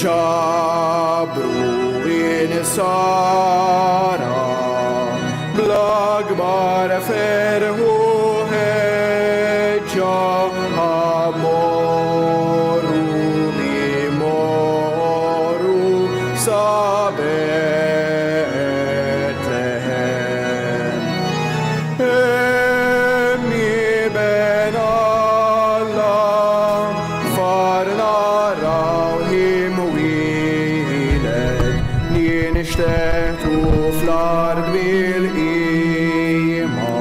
ġabru in-sara bl-akbar ferħu ħeġġa amoru bimoru sa Betlehem. Emmi ben Allah farna rawhim wiled nixteħtu fl-ard bil-qima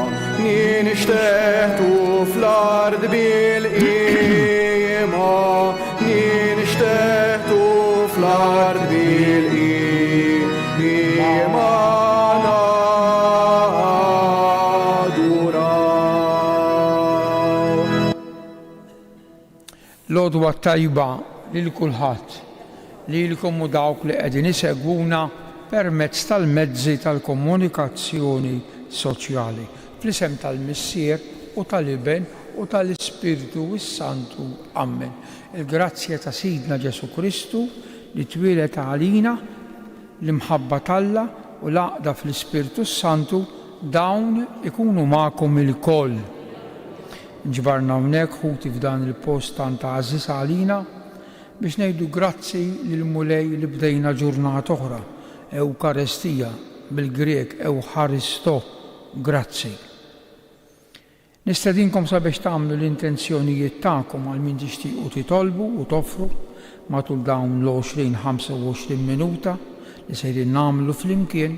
nixteħtu fl-ard bil-qima nixteħtu fl-ard bil-qima naduraw. L-għodwa tajba lil kulħadd, lilkom u dawk li qegħdin isegwuna permezz tal-mezzi tal-komunikazzjoni soċjali fl-isem tal-Missier u tal-Iben u tal-Ispiritu s-Santu. Amen. Il-grazzja ta' Sidna Ġesu Kristu li twilet għalina l-imħabba talla u l-għaqda fl-Ispiritu s-Santu dawn ikunu magħkom il-koll. Nġbarna hawnhekk ħuti f'dan il-post tant għażiż għalina biex ngħidu grazzi lil mulej li bdejna ġurnata oħra, Ewkarestija bil-Grek Ewħaristo, grazzi. Nistedinkom sabiex tagħmlu l-intenzjonijiet tagħkom għal min tixtiequ titolbu u toffru matul dawn l-20-25 minuta li sejrin nagħmlu flimkien.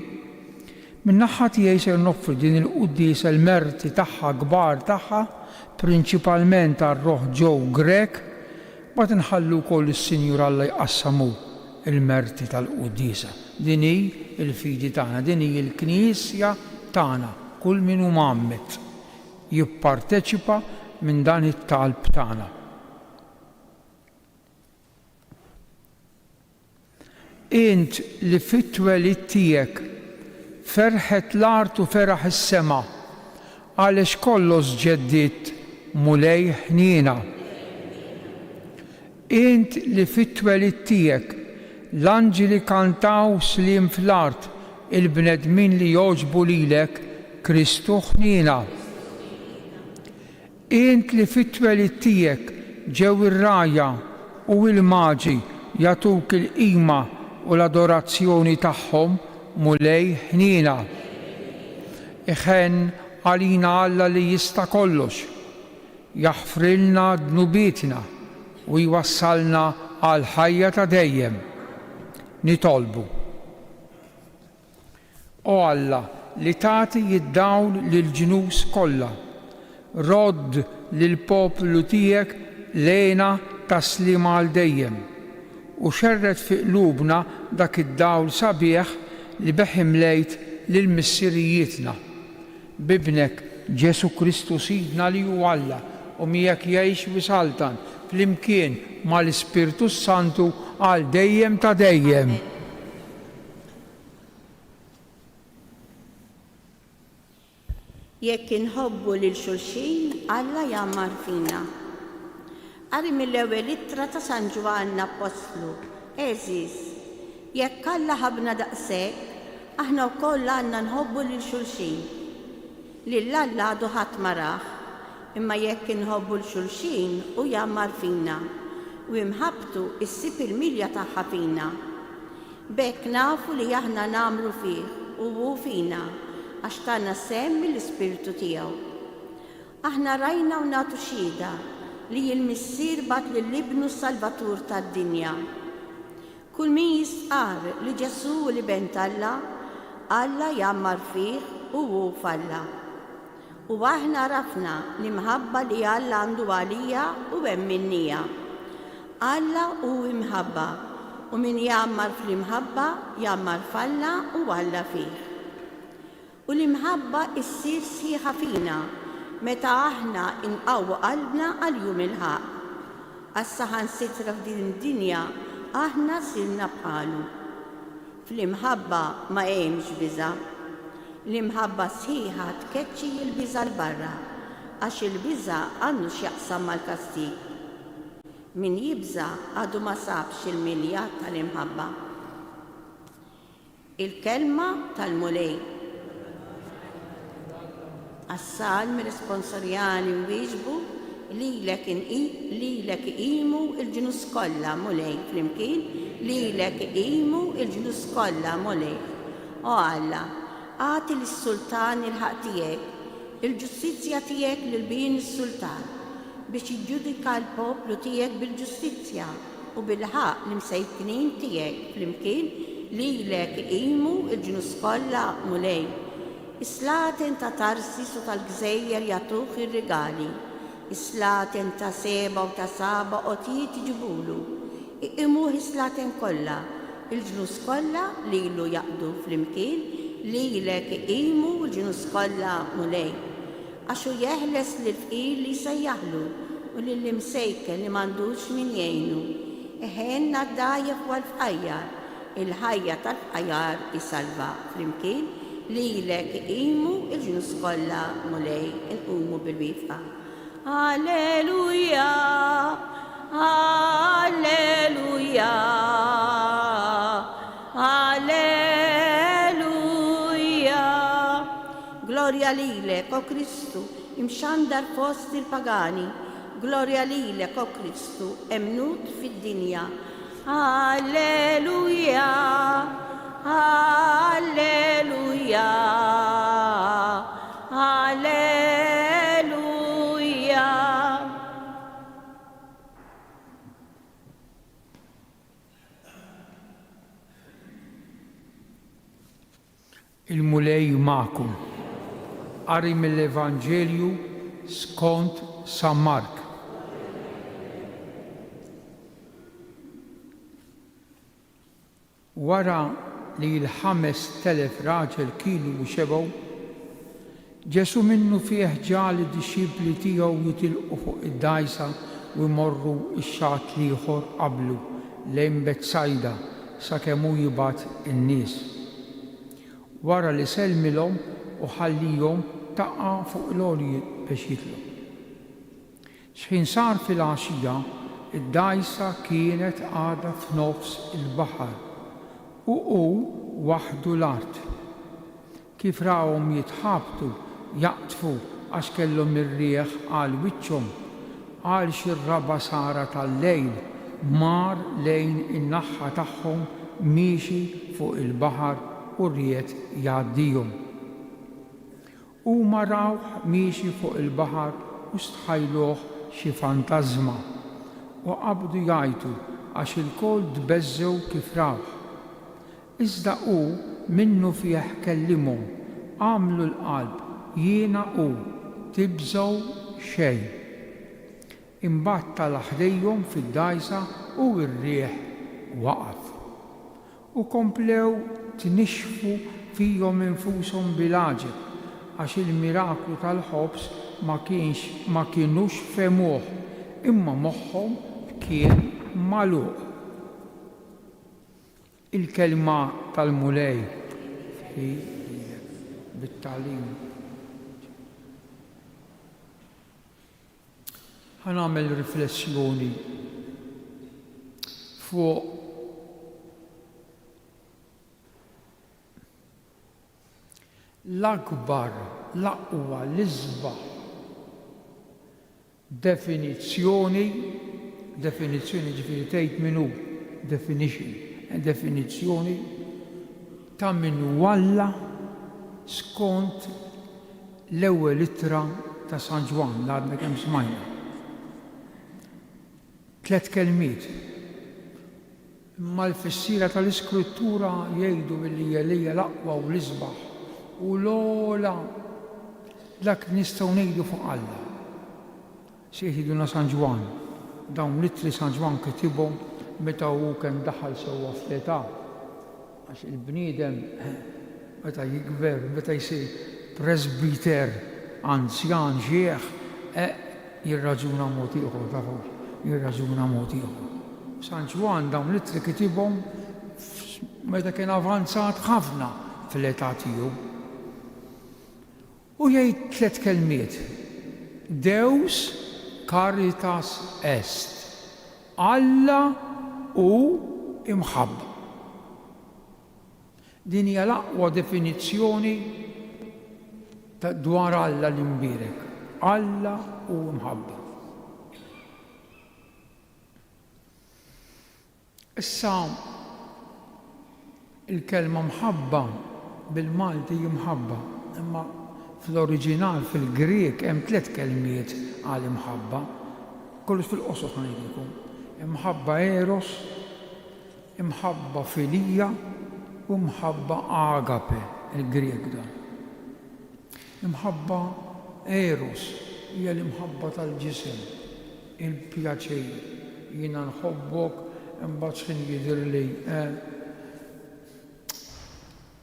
Min-naħa tiegħi se noffri din il-quddiesa l-merti tagħha kbar tagħha prinċipalment għar-Roħ Ġew Grek, ma tinħallu wkoll is-Sinjur Alla jqassamu il-merti tal-quddiesa. Din hi l-fidi tagħna, din hi l-Knisja tagħna, kull min hu Muhammed jipparteċipa minn dan it-talb tagħna. Int li fit-twelid tiegħek ferħet l-art u feraħ is-sema għaliex kollox ġeddiet mulej ħniena. Int li fit-twelid tiegħek l-anġili kantaw slim fl-art il-bnedmin li jogħġbu lilek Kristu ħniena. Int li fit-twelid tiegħek ġew ir-raja u l-maġi jagħtuk il-qima u l-adorazzjoni tagħhom mulej ħniena. Iħen għalina Alla li jista' kollox, jaħfrilna dnubietna u jwassalna għal ħajja ta' dejjem. Nitolbu. O Alla li tagħti jid-dawl lill-ġnus kollha, rodd lill-poplu tiegħek lejna taslima għal dejjem u xerret fi qlubna dak id-dawl sabiħ li beħ imlejt lill-missirijietna. Bibnek Ġesu Kristu Sidna li hu Alla u miegħek jgħix wisaltan flimkien mal-Ispiritu Santu għal dejjem ta' dejjem. Jekk inħobbu lil xulxin, Alla jammar fina. Qari mill-ewwel ittra ta' San Ġwann Apostlu. Eżis, jekk Alla ħabna daqshekk, aħna wkoll għandna nħobbu lil xulxin. Lil Alla għadu ħadd ma rah, imma jekk inħobbu l-xulxin u jammar fina u imħabtu issib il-milja tagħha fina. B'hekk nafu li aħna nagħmlu fih u hu fina għax tagħna semm mill-Ispiritu tiegħu. Aħna rajna u nagħtu xhieda li l-Missier bat lill-Ibnu Salvatur tad-dinja. Kull min jisqar li Ġesu u l-Iben Alla, Alla jammar fih u hu f'Alla. U aħna rafna l-imħabba li Alla għandu għalija u hemm minnija. Alla hu imħabba u min jammar fl-imħabba jammar f'Alla u Alla fih. U l-imħabba issir sħiħa fina meta aħna inqawwu qalbna għal jum il-ħaq. Għas-saħansitra f'din id-dinja aħna sirna bħalu. Fl-imħabba ma hemmx biża'. L-imħabba sħiħa tkeċċi l-biża' l-barra għax il-biża' għandu x'jaqsam mal-kastig. Min jibża għadu ma sabx il-miljat tal-imħabba. Il-kelma tal-mulej. Għas-salm responsorjali wieġbu lilek iqimu il-ġnus kollha mulej flimkien, lilek iqimu il-ġnus kollha mulej. O Alla, għati lis-sultan il-ħaq tiegħek, il-ġustizzja tiegħek lil bin is-sultan biex jiġġudika l-poplu tiegħek bil-ġustizzja u bil-ħaq l-imsejknin tiegħek flimkien lilek iqimu il-ġnus kollha mulej. Islaten ta' Tarsis u tal-Gżejjer jagħtuk ir-rigali, islaten ta' Seba u ta' Saba qotijiet iġibulu, iqimuh islaten kollha, il-ġnus kollha lilu jaqdu flimkien lilek iqimu l-ġnus kollha mulej. Għaxu jeħles lil-fqir li jsejjaħlu u lill-imsejken li m'għandux min jgħinu. Eħenna d-dajjef wal-fqajjar, il-ħajja tal-fqajjar isalva flimkien lilek iqimu il-ġnus kollha mulej. Inqumu bil-wifqa. Alleluja, alleluja, alleluja. Gloria lilek, o Kristu, imxandar fost il-pagani. Gloria lilek, o Kristu, emnut fid-dinja. Alleluja, alleluja, alleluja. Il-mulej ma'kum. Qari mill-Evanġelju skont San Mark. Wara li l-5,000 raġel kienu xebgħu, Ġesu minnu fih ġal id-disċipli tiegħu jitilqu fuq id-dgħajsa u jmorru x-xatt ieħor qablu lejn Betsajda sakemm hu jibgħat in-nies. Wara li sellmilhom u ħallihom taqa' fuq l-għoljiet biex jitlu. X'ħin sar fil-għaxija, id-dgħajsa kienet għadha f'nofs il-baħar u hu waħdu l-art. Kif rawhom jitħabtu jaqtfu għax kellhom ir-rieħ għal wiċċhom, għal xi raba sara tal-lejl mar lejn in-naħa tagħhom miexi fuq il-baħar u rried jgħaddihom. Huma rawh miexi fuq il-baħar u stħajluh xi fantażma u qabdu jgħidu għax il-kol tbeżżew kif rawh. Iżda hu minnu fih kellimhom, għamlu l-qalb, jiena hu, tibżgħu xejn. Imbagħad tala' ħdejhom fid-dgħajsa u r-rieħ waqaf. U komplew tnixfu fihom infushom bil-għaġeb għax il-miraklu tal-ħobs ma kienux femuh, imma moħħhom kien magħluq. Il-kelma tal-mulej bit-tagħlim. Ħanagħmel riflessjoni fuq l-akbar, l-aqwa, l-iżbaħ definizzjoni ġifieri tgħid min hu definizzjoni ta' min walla skont l-ewwel ittra ta' San Ġwan li għadna kemm smajna. 3 kelmiet. Imma l-fissiera tal-Iskrittura jgħidu milli hija l-aqwa u l-iżbaħ u l-ogħla dak nistgħu ngħidu fuq Alla. Se jgħidulna San Ġwan, dawn l-ittri San Ġwan kitibhom meta hu kemm daħal sewwa fl-età. Għax il-bniedem meta jikber, meta jsir presbiter, anzjan, ġieħ, jirraġuna mod ieħor tafu, jirraġuna mod ieħor. San Ġwan dawn l-ittri kitibhom meta kien avanzat ħafna fl-età tiegħu. U jgħid 3 kelmiet. Deus caritas est. Alla u imħabba. Din hija l-aqwa definizzjoni ta' dwar Alla li mbirek. Alla u imħabba. Issa il-kelma mħabba bil-Malti jimħabba, imma fl-oriġinal fil-Grek hemm 3 kelmiet għal imħabba, kollox fil-qosor ngħidilkom. Imħabba eros, imħabba filija u imħabba agape, il-Grek dan. Imħabba eros hija l-imħabba tal-ġisem, il-pjaċir, jiena nħobbok imbagħad x'in jidhirli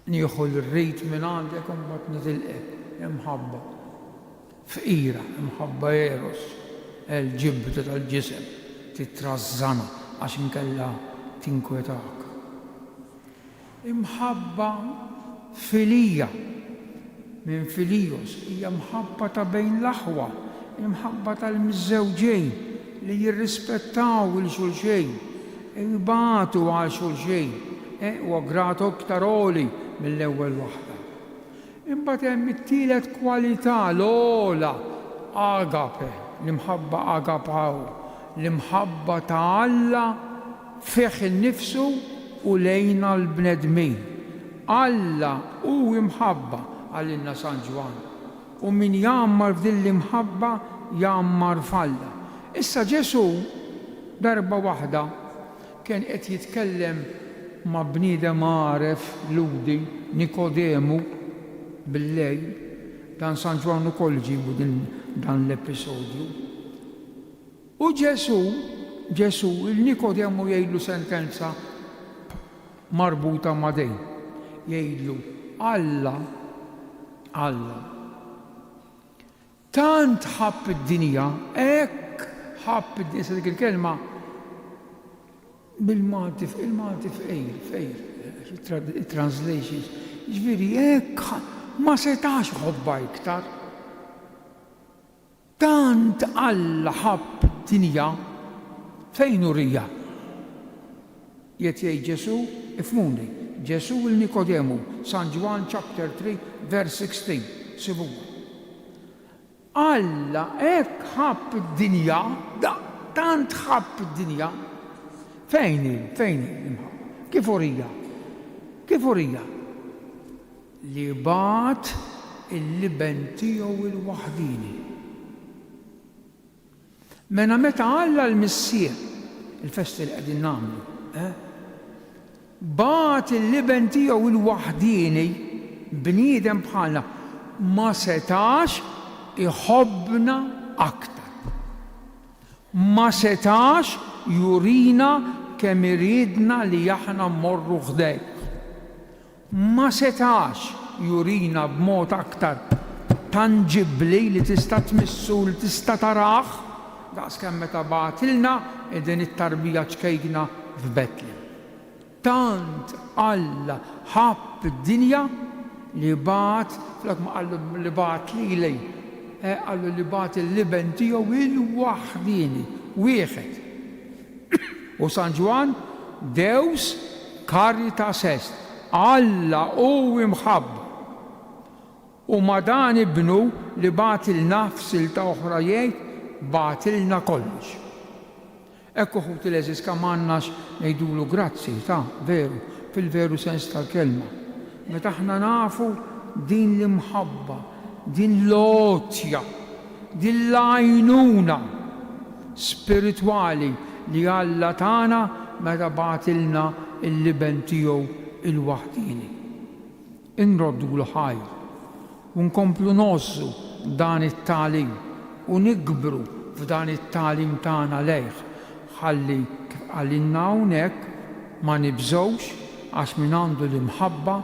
nieħu l-rejt minn għandek u mbagħad nitilqek. Imħabba fqira, imħabba eros, il-ġibda tal-ġisem titrażżana għax inkella tinkwetak. Imħabba filija minn filijos hija mħabba ta' bejn l-aħwa, imħabba tal-miżżewġejn li jirrispettaw il-xulxejn, jibatu għal xulxejn u gratu iktar għoli mill-ewwel waħda. Imbagħad hemm it-tielet kwalità l-ogħla agape, l-imħabba agapaw, l-imħabba ta' Alla fih innifsu u lejna l-bnedmin. Alla u imħabba għallinna San Ġwan. U min jammar f'din l-imħabba jammar f'Alla. Issa Ġesu darba waħda kien qed jitkellem ma' bniedem għaref ludi Nikodemu bil-lejl, dan San Ġwan ukoll ġibu dan l-episodju. U Ġesu, il-Nikodemu jgħidlu sentenza marbuta ma' dejn. Jgħidlu Alla tant ħabb id-dinja, hekk ħabb id-dinja, dik il-kelma bil-Malti f'ejr, translations. Ġifieri hekk ma setax ħobba iktar. Tant Alla ħabb id-dinja fejn urija. Jgħid Ġesu, ifhmuni, Ġesu il-Nikodemu, San Ġwan chapter 3, verse 16, sibuha. Alla hekk ħabb id-dinja, tant ħabb id-dinja. Fejn kif urija? Li bat il-liben tiegħu il-waħdini. Meta Alla l-Missieħ, il-festi li qegħdin nagħmlu, bat il-liben tiegħu il-waħdini bniedem bħalna ma setax iħobbna aktar. Ma setax jurina kemm iridna li aħna mmorru ħdejh. Ma setax jurina b'mod aktar tangibbli li tista' tmissu li tista' tarah daqskemm meta bagħtilna din it-tarbija ċkejkna f'Betlem. Tant Alla ħabb id-dinja li bat, flok ma qallu li bat lili, qallu li bat il-liben tiegħu il-waħdini, wieħed. U San Ġwan, Deus caritas est, Alla u imħabba. U ma dan ibnu li batilna f'silta oħra jgħid batilna kollox. Ekku ħut il-eżis kam għannax ngħidulu grazzi, veru, fil-veru sens tal-kelma. Meta aħna nafu din l-imħabba, din l-otja, din l-għajnuna spiritwali li Alla tagħna meta batilna il-liben tiegħu il-waħdini. Inroddu l-ħajr u nkomplu nozzu dan it-talim u nikbru f'dan it-talim tagħna lejh ħalli għallinna hawnhekk ma nibżgħux għax min għandu l-imħabba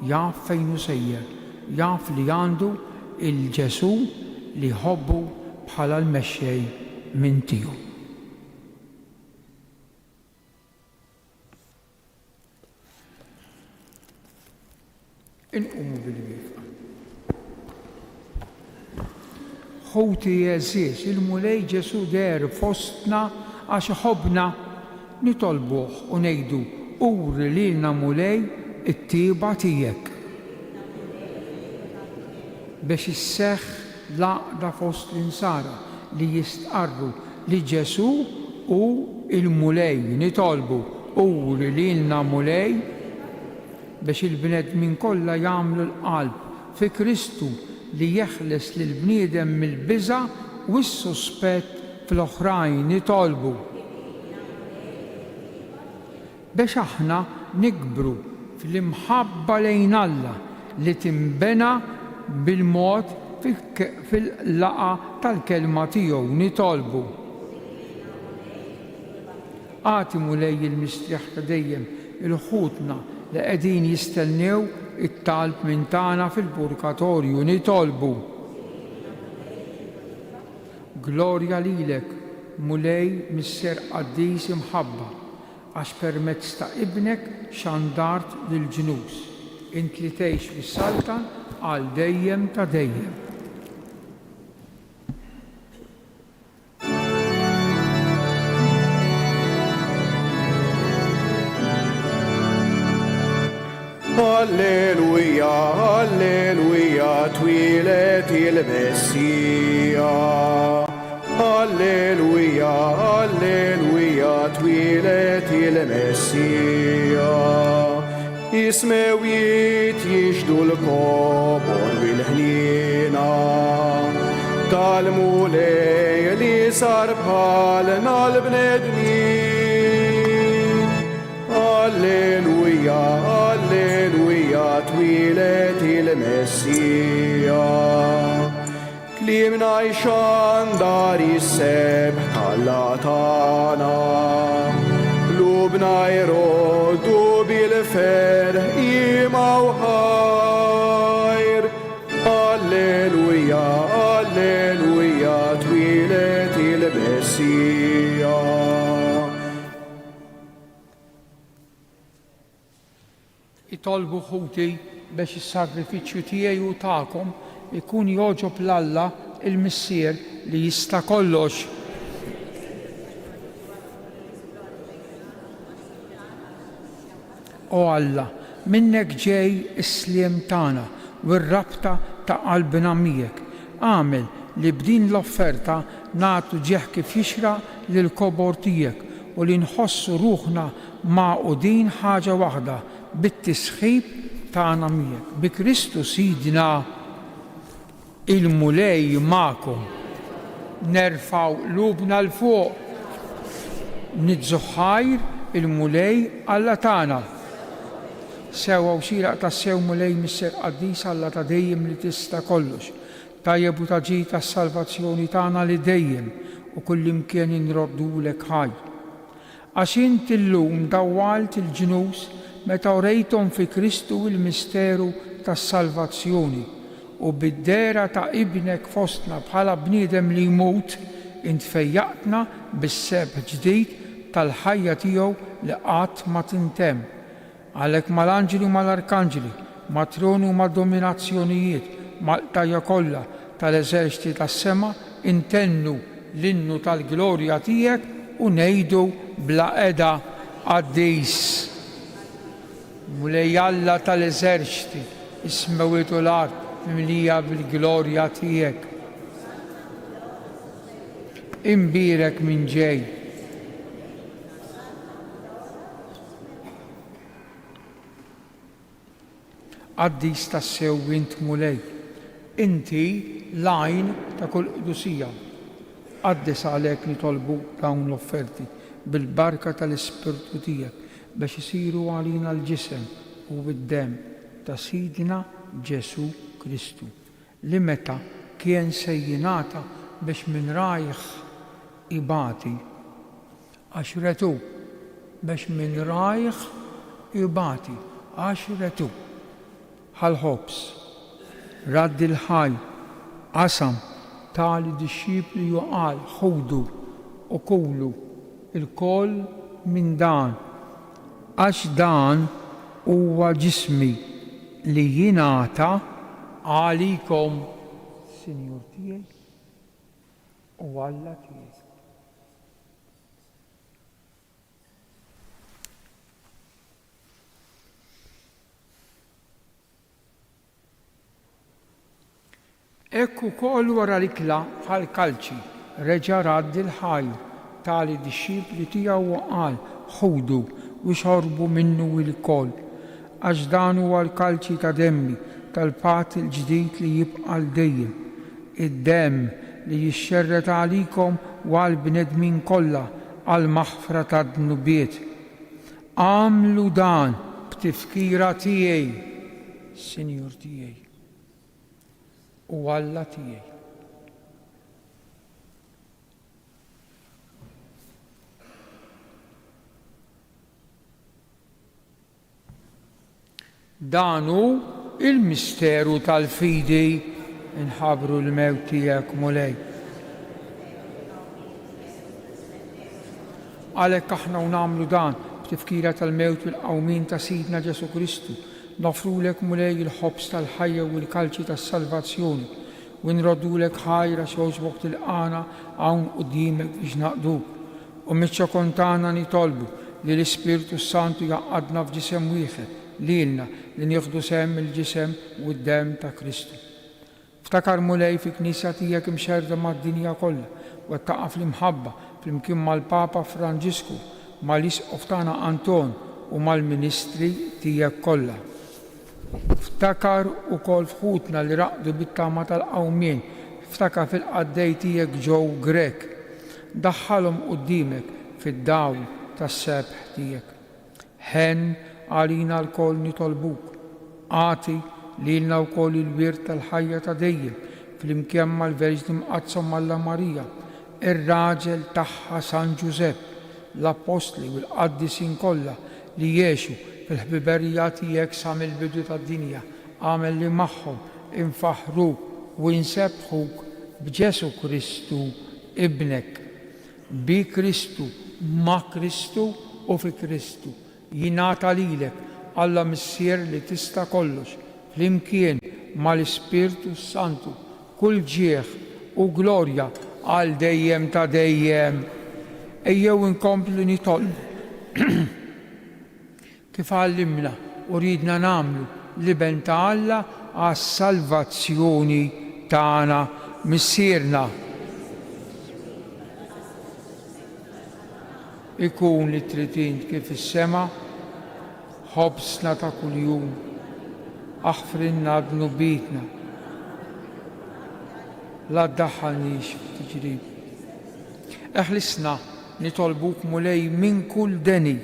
jaf fejn hu sejjer, jaf li għandu il-Ġesu li jħobbu bħala l-mexxej minn tiegħu. Inqumu bil-wifqa. Ħuti jeżis, il-mulej Ġesu der fostna għax iħobbna nitolbuh u ngħidu uri lilna mulej it-tieba tiegħek biex isseħħ l-għaqda fost l-insara li jistqarru li Ġesu u il-mulej nitolbu uri lilna mulej biex il-bnedmin kollha jagħmlu l-qalb fi Kristu li jeħles lill-bniedem mill-biża' u s-suspett fl-oħrajn nitolbu biex aħna nikbru fl-imħabba lejn Alla li timbena bil-mod fil-laqa tal-kelma tiegħu nitolbu. Għati mulej il-mistrieħ ta' dejjem il-ħutna li qegħdin jistennew it-talb minn tagħna fil-purgatorju nitolbu. Glorja lilek, mulej Misser Qaddis imħabba, għax permezz ta' ibnek xandart lill-ġnus. Int li tgħix fis-Saltan għal dejjem ta' dejjem. Alleluja, alleluja, twilet il-Messija. Alleluja, alleluja, twilet il-Messija. Ismewiet jixdu l-kobor bil-ħnina tal-mulej li sar bħalna l-bnedmin. Alleluja, alleluja, twilet il-Messija. Klimna jxandar jisseb tal-latana, lubna jroddu bil-fer jimaw ħajr. Alleluja, alleluja, twilet il-Messija. Itolbu ħuti biex is-sagrifiċċju tiegħi u tagħkom ikun jogħġob l-Alla il-Missier li jista' kollox. O Alla, minnek ġej is-sliem tagħna u r-rabta ta' qalbna miegħek. Għamel li b'din l-offerta nagħtu ġeħ kif jixra lill-kobor tiegħek u li nħossu ruħna mgħaqudin ħaġa waħda bit-tisħib tagħna miegħek. Bi Kristu Sidna il-mulej magħkom. Nerfaw qlubna l fuq. Nidżu ħajr il-mulej Alla tagħna. Sewa u xieraq tas-sew mulej Misser Qaddis Alla ta' dejjem li tista' kollox. Tajjeb u taġid tas-salvazzjoni tagħna li dejjem u kullimkien inroddulek ħaj. Għax inti llum dawwalt il-ġnus meta urejthom fi Kristu il-misteru tas-salvazzjoni u bid-dera ta' ibnek fostna bħala bniedem li jmut intfejjaqtna bis-seb ġdid tal-ħajja tiegħu li qatt ma tintemm. Għalhekk mal-anġeli u mal-arkanġeli, mat-tronu u mad-dominazzjonijiet, mal-qtajja kollha tal-eżerċiti tas-sema intennu l-innu tal-glorja tiegħek u ngħidu bla qeda Qaddis. Mulej Alla tal-eżerċiti, ismewiet u l-art mimlija bil-glorja tiegħek. Imbirek minn ġej. Qaddis tas-sew int mulej, inti l-għajn ta' kull qdusija. Qaddis għalhekk nitolbu dawn l-offerti bil-barka tal-Ispirtu tiegħek biex isiru għalina l-ġisem u bid-dem ta' Sidna Ġesu Kristu li meta kien se jingħata biex minn rajħ ibati għaxretu biex minn rajħ ibati għaxretu ħal-ħobs raddi l-ħaj qasam tali dixxipli juqal ħudu u kulu il-koll minn dan għax dan huwa ġismi li jingħata għalikom Sinjur tiegħi u Alla tiegħek. Ekku kol wara l-ikla bħal-kalċi reġa' raddi l-ħajr tali disċipli tiegħu qal ħudu u xorbu minnu l-kol għax dan huwa l-kalċi ta' demmi tal-pat il-ġdid li jibqa' l-dejjem. Id-demm li jixxerret għalikom u għall-bnedmin kollha għall-maħfra tad-dnubiet. Għamlu dan b'tifkira tiegħi, Sinjur tiegħi u Alla tiegħi. Dan hu il-misteru tal-fidi inħabru l-mewt tiegħek mulej. Għalhekk aħna nagħmlu dan b'tifkira tal-mewt u l-qawmin ta' Sidna Ġesu Kristu, nofrulek mulej il-ħobs tal-ħajja u l-kalċi tas-salvazzjoni u nroddulek ħajra xogħġbok tilqana hawn quddiemek biex naqduk u miċ-ċokontana nitolbu li l-Ispirtu Santu jaqgħadna f'ġisem wieħed lilna li nieħdu sehem il-ġisem u d-demm ta' Kristu. Ftakar mulej fi knisja tiegħek imxerda mad-dinja kollha uttaqa' fl-imħabba flimkien mal-Papa Franġisku, mal-Isqof tagħna Anton u mal-Ministri tiegħek kollha. Ftakar ukoll fħutna li raqdu bit-tama tal-qawmien, ftakar fil-qaddej tiegħek ġew Grek, daħħalhom quddiemek fid-dawl tas-sebħ tiegħek. Ħen għalina l-koll nitolbuk, għati lilna wkoll il-wirt tal-ħajja ta' dejjem fl-imkien mal-Verġni Mqazza Malla Marija, ir-raġel tagħha San Ġusepp, l-Apostli u l-Qaddisin kollha li jgħixu fil-ħbiberija tiegħek sa mill-bidu tad-dinja, għamel li magħhom infaħruk u nsebħuk b'Ġesu Kristu ibnek, bi Kristu, ma' Kristu u fi Kristu. Jingħata lilek Alla Missier li tista' kollox flimkien mal-Ispirtu Santu kull ġieħ u glorja għal dejjem ta' dejjem. Ejjew inkomplu nitolbu kif għallimna u ridna nagħmlu liben ta' Alla għas-salvazzjoni tagħna missierna. Ikun li trid int kif is-sema, ħobsna ta' kuljum, aħfrinna dnubitna, la ddaħħalniex f'tiġrib. Eħlisna nitolbuk mulej minn kull deni,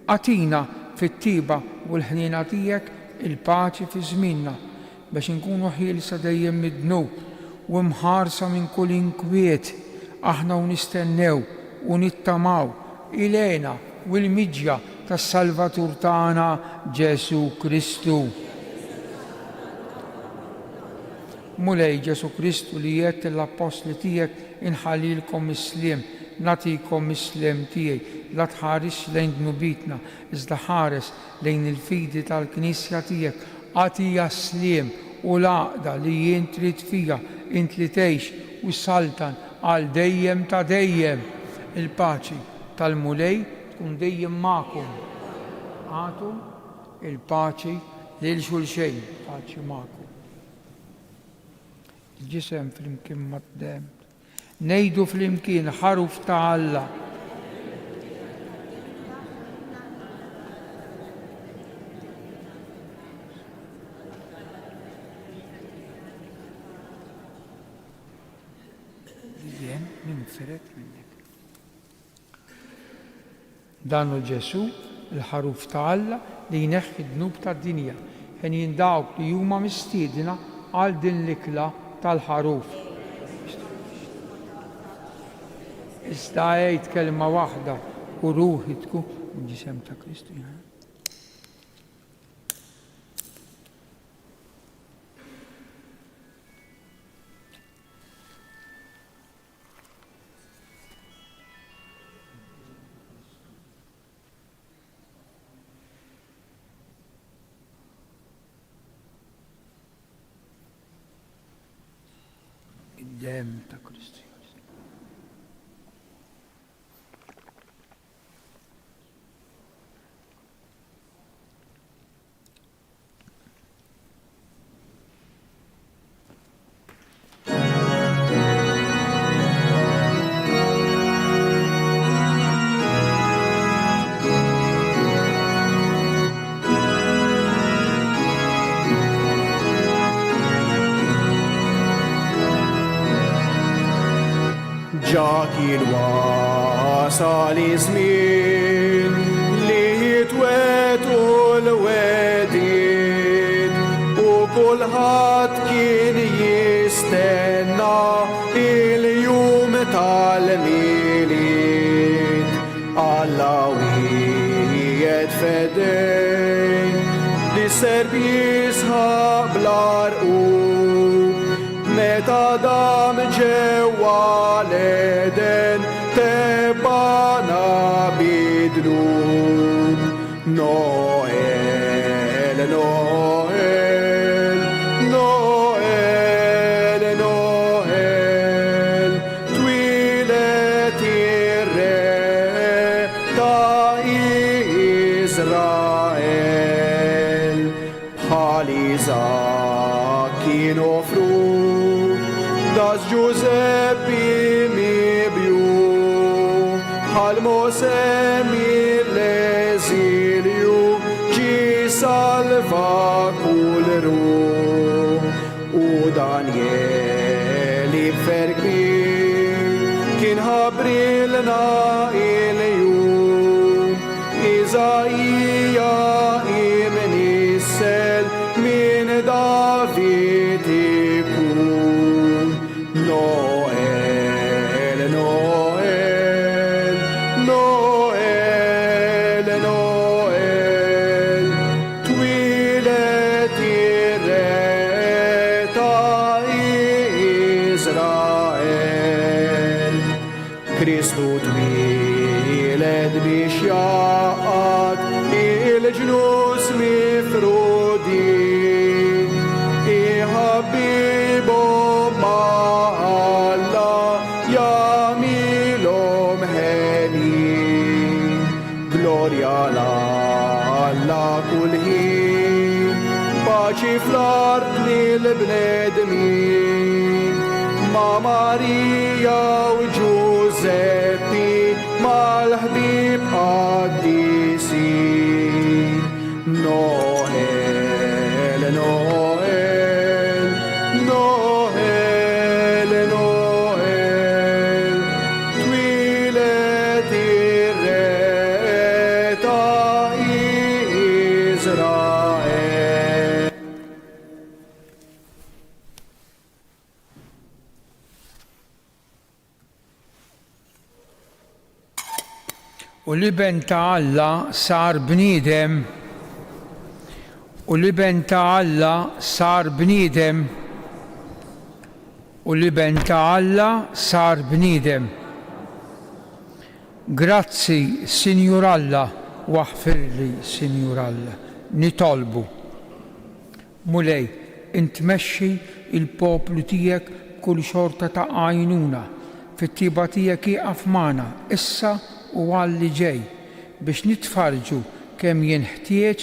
għatina fit-tiba u l-ħniena tiegħek il-paċi fi żmienna biex inkunu ħielsa dejjem mid-dnub u mħarsa minn kull inkwiet aħna u nistennew u nittamaw ilena u l-miġja tas-Salvatur tagħna Ġesu Kristu. Mulej Ġesu Kristu li jgħid l-Apostli tiegħek inħallilkom is-sliem, nagħtikom is-sliem tiegħi, la tħares lejn dnubitna, iżda ħares lejn il-fidi tal-Knisja tiegħek, għatija sliem u l-għaqda li jien trid fija int li tgħix u saltan għal dejjem ta' dejjem. Il-paċi tal-mulej tkun dejjem magħkom. Għatu il-paċi lil xulxejn, paċi magħkom. Il-ġisem flimkien mad-demm. Ngħidu flimkien ħaruf ta' Alla. Jien ninferet minnek. Dan hu Ġesu il-ħaruf ta' Alla li jneħħi d-dnub tad-dinja ħen jindawk li huma mistiedna għal din l-ikla tal-ħaruf. Iżda għejd kelma waħda u ruħi tkun ġisem ta' Kristu. Id-demm ta' Kristu. ġakien wasal iż-żmien li jitwetu l-wedid u kulħadd kien jistenna il-jum tal-miliet. Alla wiegħed fedejn li serb jisħaq bl-arqub meta dam ġewwa l-Eden tebbana bidlub. Noel, Noel, Noel, Noel, twilet ir-re ta' Izrael. Bħal Iżak kien offrut das Giuseppi mibju, bħal Mose mill-eżilju ġi salva kull ruħ. U Danieli b'ferkmin kien ħabrilna il-jum. Iżajja imnissel min David ikun. Noel, Noel, Noel, Noel, twilet ir-re ta' Izrael. Kristu twilet biex jaqat il-ġnus mifrudin, iħabbibhom ma' Alla jagħmilhom ħelin. Glorja l-Alla kull ħin, paċi fl-art lill-bnedmin. Ma' Marija u Giuseppi mal-ħbib qaddisin. Noel, Noel, Noel, Noel, twilet ir-re ta' Izrael. U l-iben ta' Alla sar bniedem, u l-iben ta' Alla sar bniedem, u l-iben ta' Alla sar bniedem. Grazzi, Sinjur Alla, waħfirli, Sinjur Alla, nitolbu. Mulej, intmexxi il-poplu tiegħek kull xorta ta' għajnuna, fit-tiba tiegħek jieqaf magħna issa u għalli ġej biex nitfarġu kemm jien ħtieġ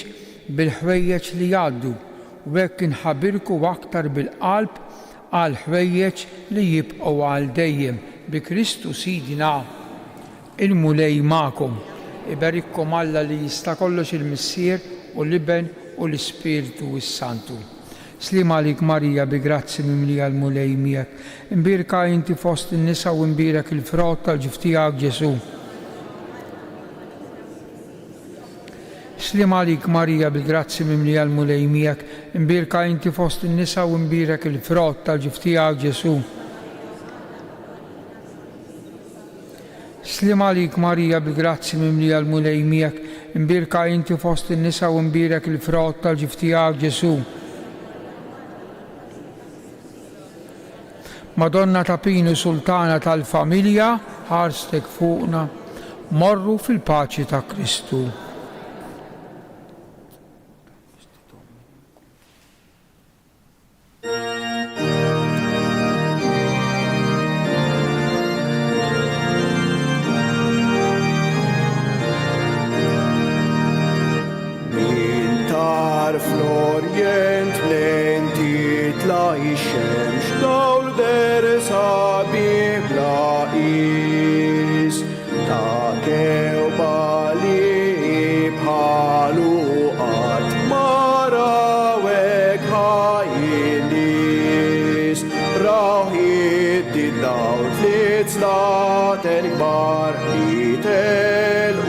bil-ħwejjeġ li jgħaddu u hekk inħabbirku aktar bil-qalb għal ħwejjeġ li jibqgħu għal dejjem bi Kristu Sidina. Il-mulej magħkom, iberikkom Alla li jista' kollox il-Missier u l-Iben u l-Ispiritu s-Santu. Slim għalik Marija bi grazzi mimlija l-mulej miegħek, imbirka inti fost in-nisa u imbirek il-frott tal-ġuf tiegħek Ġesu. Slim għalik Marija bil-grazzi mimlija l-mulej miegħek, imbirka inti fost in-nisa u imbirek il-frott tal-ġuf tiegħek Ġesu. Slim għalik Marija bil-grazzi mimlija l-mulej miegħek, imbirka inti fost in-nisa u imbirek il-frott tal-ġuf tiegħek Ġesu. Madonna ta' Pinu Sultana tal-familja, ħarstek fuqna, morru fil-paċi ta' Kristu. Fl-Orient lenti tla' ix-xemx dawl dersa bibla is ta' kewba li bħalu qatt ma rawek ħajlis raw id-dawl mitzlat el kbar itel